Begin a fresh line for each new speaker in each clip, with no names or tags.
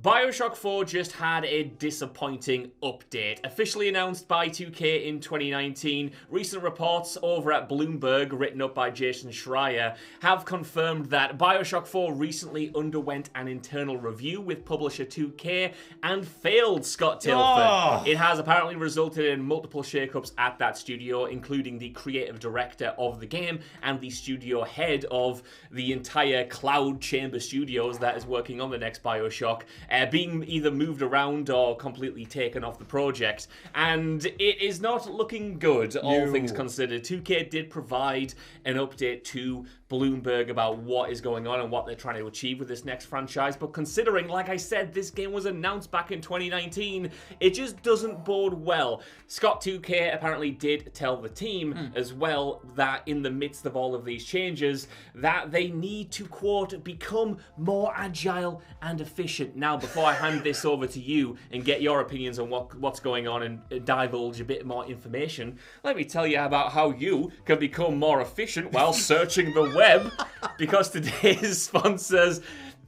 Bioshock 4 just had a disappointing update. Officially announced by 2K in 2019, recent reports over at Bloomberg, written up by Jason Schreier, have confirmed that Bioshock 4 recently underwent an internal review with publisher 2K and failed, Scott Tilford. It has apparently resulted in multiple shakeups at that studio, including the creative director of the game and the studio head of the entire Cloud Chamber Studios that is working on the next Bioshock. Being either moved around or completely taken off the project. And it is not looking good, all things considered. 2K did provide an update to Bloomberg about what is going on and what they're trying to achieve with this next franchise. But considering, like I said, this game was announced back in 2019, it just doesn't bode well. Scott 2K apparently did tell the team as well that in the midst of all of these changes, that they need to, quote, become more agile and efficient. Now, before I hand this over to you and get your opinions on what's going on and divulge a bit more information, let me tell you about how you can become more efficient while searching the web, because today's sponsor,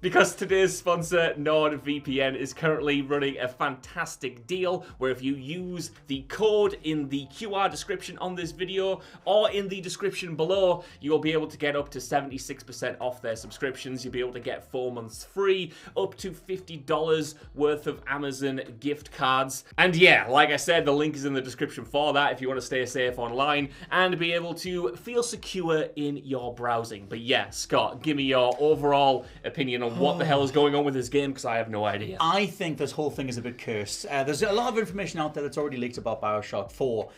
NordVPN, is currently running a fantastic deal where if you use the code in the QR description on this video or in the description below, you'll be able to get up to 76% off their subscriptions. You'll be able to get 4 months free, up to $50 worth of Amazon gift cards. And yeah, like I said, the link is in the description for that if you want to stay safe online and be able to feel secure in your browsing. But yeah, Scott, give me your overall opinion on what the hell is going on with this game, because I have no idea.
I think this whole thing is a bit cursed. There's a lot of information out there that's already leaked about Bioshock 4,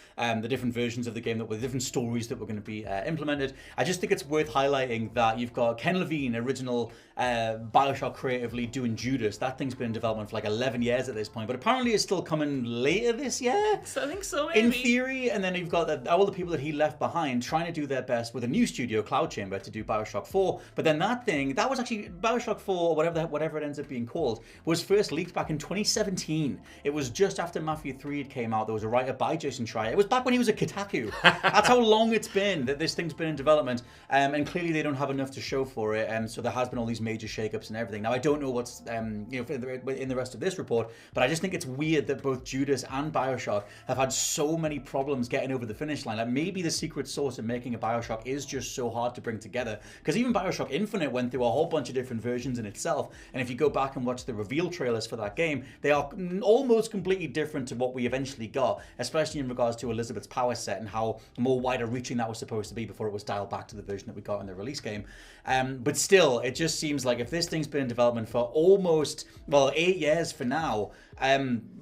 the different versions of the game, with different stories that were going to be implemented. I just think it's worth highlighting that you've got Ken Levine, original Bioshock creative lead, doing Judas. That thing's been in development for like 11 years at this point, but apparently it's still coming later this year.
So I think so, maybe.
In theory, and then you've got all the people that he left behind trying to do their best with a new studio, Cloud Chamber, to do Bioshock 4. But then that was actually Bioshock 4, or whatever it ends up being called, was first leaked back in 2017. It was just after Mafia 3 had came out. There was a writer by Jason Schreier. It was back when he was at Kotaku. That's how long it's been that this thing's been in development, and clearly they don't have enough to show for it. So there has been all these major shakeups and everything. Now I don't know what's in the rest of this report, but I just think it's weird that both Judas and Bioshock have had so many problems getting over the finish line. Like maybe the secret sauce of making a Bioshock is just so hard to bring together, because even Bioshock Infinite went through a whole bunch of different versions in itself. And if you go back and watch the reveal trailers for that game, they are almost completely different to what we eventually got, especially in regards to Elizabeth's power set and how more wider reaching that was supposed to be before it was dialed back to the version that we got in the release game. But still, it just seems like if this thing's been in development for almost, 8 years for now,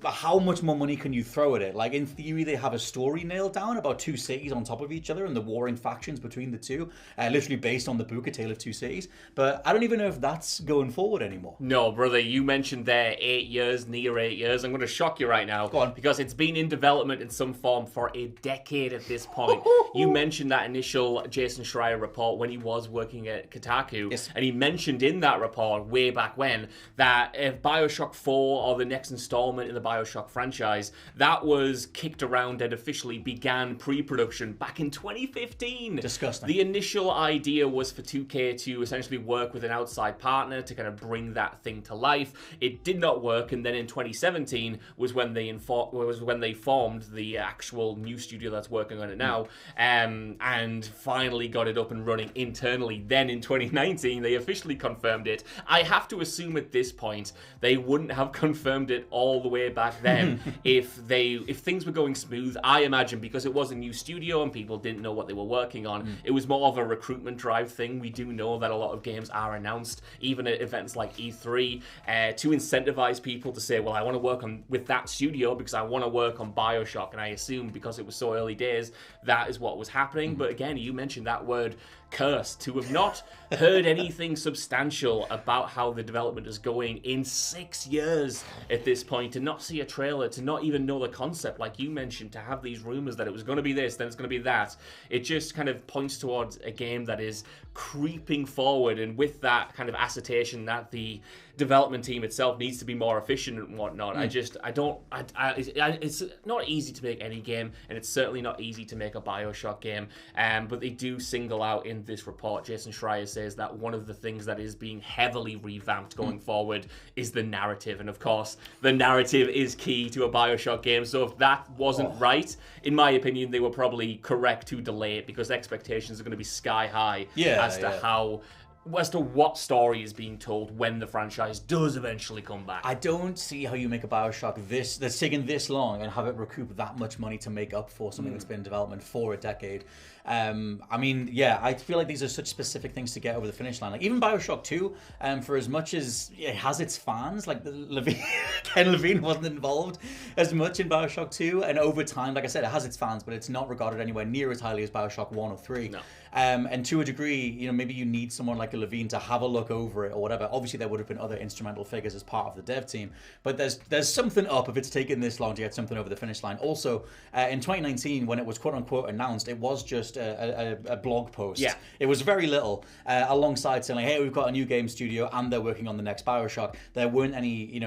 how much more money can you throw at it? Like, in theory, they have a story nailed down about two cities on top of each other and the warring factions between the two, literally based on the book A Tale of Two Cities. But I don't even know if that's going forward anymore.
No, brother, you mentioned there 8 years, near 8 years. I'm going to shock you right now.
Go on.
Because it's been in development in some form for a decade at this point. You mentioned that initial Jason Schreier report when he was working at Kotaku.
Yes.
And he mentioned in that report way back when that if Bioshock 4 or the next installment in the Bioshock franchise, that was kicked around and officially began pre-production back in 2015.
Disgusting.
The initial idea was for 2K to essentially work with an outside partner to kind of bring that thing to life. It did not work, and then in 2017 was when they formed the actual new studio that's working on it now, and finally got it up and running internally. Then in 2019 they officially confirmed it. I have to assume at this point they wouldn't have confirmed it all the way back then if things were going smooth. I imagine because it was a new studio and people didn't know what they were working on, it was more of a recruitment drive thing. We do know that a lot of games are announced even at events like E3 to incentivize people to say, well, I want to work with that studio because I want to work on Bioshock. And I assume because it was so early days, that is what was happening. But again, you mentioned that word, cursed, to have not heard anything substantial about how the development is going in 6 years at this point, to not see a trailer, to not even know the concept, like you mentioned, to have these rumors that it was going to be this, then it's going to be that. It just kind of points towards a game that is creeping forward, and with that kind of assertion that the development team itself needs to be more efficient and whatnot. It's not easy to make any game, and it's certainly not easy to make a Bioshock game. But they do single out in this report. Jason Schreier says that one of the things that is being heavily revamped going forward is the narrative, and of course, the narrative is key to a Bioshock game. So if that wasn't right, in my opinion, they were probably correct to delay it, because expectations are going to be sky high as to what story is being told when the franchise does eventually come back.
I don't see how you make a Bioshock that's taken this long and have it recoup that much money to make up for something that's been in development for a decade. I feel like these are such specific things to get over the finish line. Like even Bioshock 2, for as much as it has its fans, like Ken Levine wasn't involved as much in Bioshock 2, and over time, like I said, it has its fans, but it's not regarded anywhere near as highly as Bioshock 1 or 3.
No.
And to a degree, maybe you need someone like a Levine to have a look over it or whatever. Obviously, there would have been other instrumental figures as part of the dev team, but there's something up if it's taken this long to get something over the finish line. Also, in 2019, when it was quote unquote announced, it was just a blog post.
Yeah.
It was very little, alongside saying, like, hey, we've got a new game studio and they're working on the next Bioshock. There weren't any,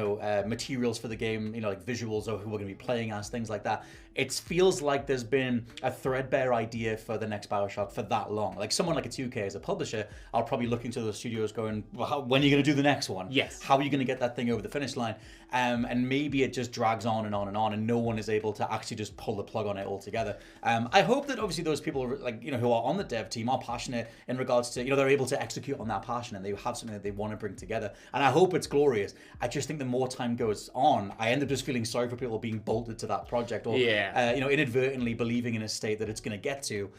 materials for the game, like visuals or who we're going to be playing as, things like that. It feels like there's been a threadbare idea for the next Bioshock for that long. Like someone like a 2K as a publisher, I'll probably look into those studios going, well, when are you going to do the next one?
Yes.
How are you going to get that thing over the finish line? And maybe it just drags on and on and on, and no one is able to actually just pull the plug on it altogether. I hope that obviously those people, who are on the dev team are passionate in regards to, they're able to execute on that passion and they have something that they want to bring together. And I hope it's glorious. I just think the more time goes on, I end up just feeling sorry for people being bolted to that project, or inadvertently believing in a state that it's going to get to.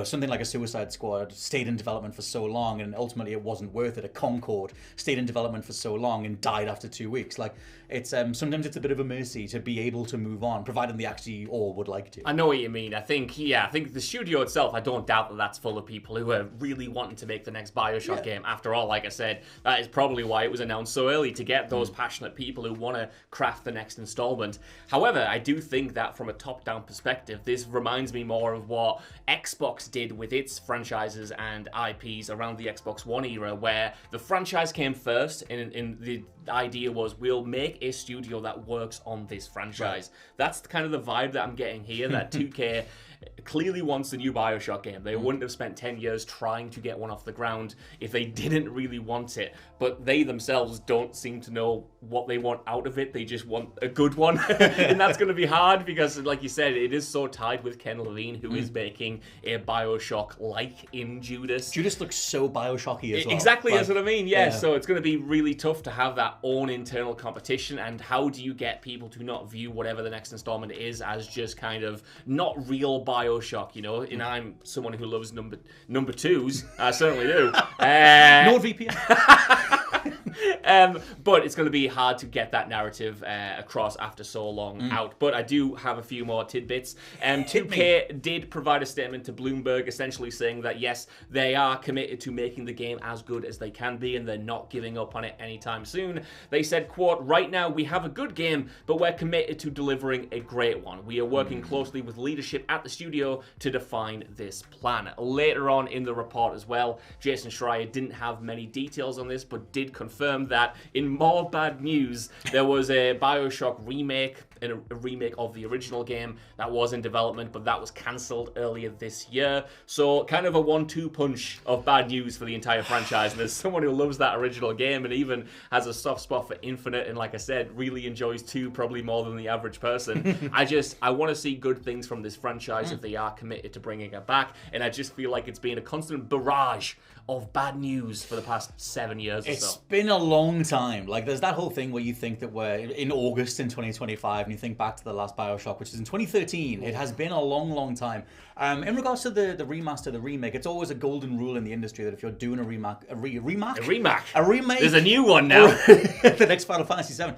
Something like a Suicide Squad stayed in development for so long and ultimately it wasn't worth it. A Concord stayed in development for so long and died after 2 weeks. Like, it's sometimes it's a bit of a mercy to be able to move on, provided they actually all would like to.
I know what you mean. I think the studio itself, I don't doubt that that's full of people who are really wanting to make the next Bioshock game. After all, like I said, that is probably why it was announced so early, to get those passionate people who want to craft the next installment. However, I do think that from a top-down perspective, this reminds me more of what Xbox did with its franchises and IPs around the Xbox One era, where the franchise came first, and the idea was, we'll make a studio that works on this franchise. Right. That's kind of the vibe that I'm getting here, that 2K clearly wants a new Bioshock game. They wouldn't have spent 10 years trying to get one off the ground if they didn't really want it. But they themselves don't seem to know what they want out of it. They just want a good one. And that's going to be hard because, like you said, it is so tied with Ken Levine, who is making a Bioshock-like in Judas.
Judas looks so Bioshocky as well.
Exactly, that's what I mean. Yeah, so it's going to be really tough to have that own internal competition. And how do you get people to not view whatever the next installment is as just kind of not real Bioshock, And I'm someone who loves number twos. I certainly do.
NordVPN.
But it's going to be hard to get that narrative across after so long out. But I do have a few more tidbits. 2K did provide a statement to Bloomberg essentially saying that, yes, they are committed to making the game as good as they can be, and they're not giving up on it anytime soon. They said, quote, "Right now we have a good game, but we're committed to delivering a great one. We are working closely with leadership at the studio to define this plan." Later on in the report as well, Jason Schreier didn't have many details on this, but did confirm that in more bad news, there was a Bioshock remake, and a remake of the original game that was in development, but that was cancelled earlier this year. So kind of a 1-2 punch of bad news for the entire franchise. And as someone who loves that original game and even has a soft spot for Infinite, and like I said, really enjoys 2 probably more than the average person, I want to see good things from this franchise if they are committed to bringing it back. And I just feel like it's been a constant barrage of bad news for the past 7 years or so.
It's been a long time. Like, there's that whole thing where you think that we're in August in 2025, and you think back to the last Bioshock, which is in 2013. It has been a long, long time. In regards to the remaster, the remake, it's always a golden rule in the industry that if you're doing a remake,
There's a new one now.
The next Final Fantasy VII,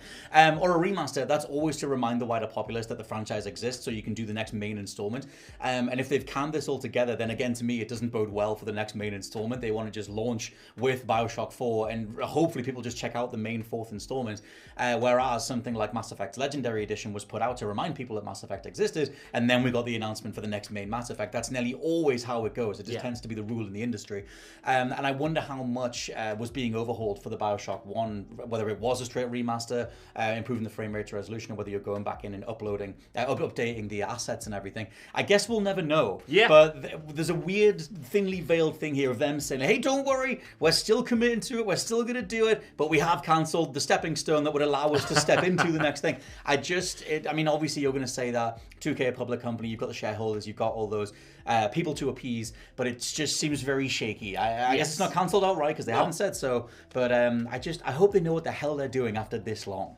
or a remaster, that's always to remind the wider populace that the franchise exists, so you can do the next main installment. And if they've canned this all together, then again, to me, it doesn't bode well for the next main installment. They want to just launch with Bioshock 4, and hopefully people just check out the main 4th installment. Whereas something like Mass Effect Legendary Edition edition was put out to remind people that Mass Effect existed, and then we got the announcement for the next main Mass Effect. That's nearly always how it goes. It just tends to be the rule in the industry. And I wonder how much was being overhauled for the Bioshock 1, whether it was a straight remaster, improving the frame rate resolution, or whether you're going back in and updating the assets and everything. I guess we'll never know.
Yeah.
But there's a weird, thinly veiled thing here of them saying, hey, don't worry, we're still committed to it, we're still going to do it, but we have cancelled the stepping stone that would allow us to step into the next thing. I mean, obviously you're going to say that 2K, a public company, you've got the shareholders, you've got all those people to appease, but it just seems very shaky. I guess it's not cancelled outright because they haven't said so, but I hope they know what the hell they're doing after this long.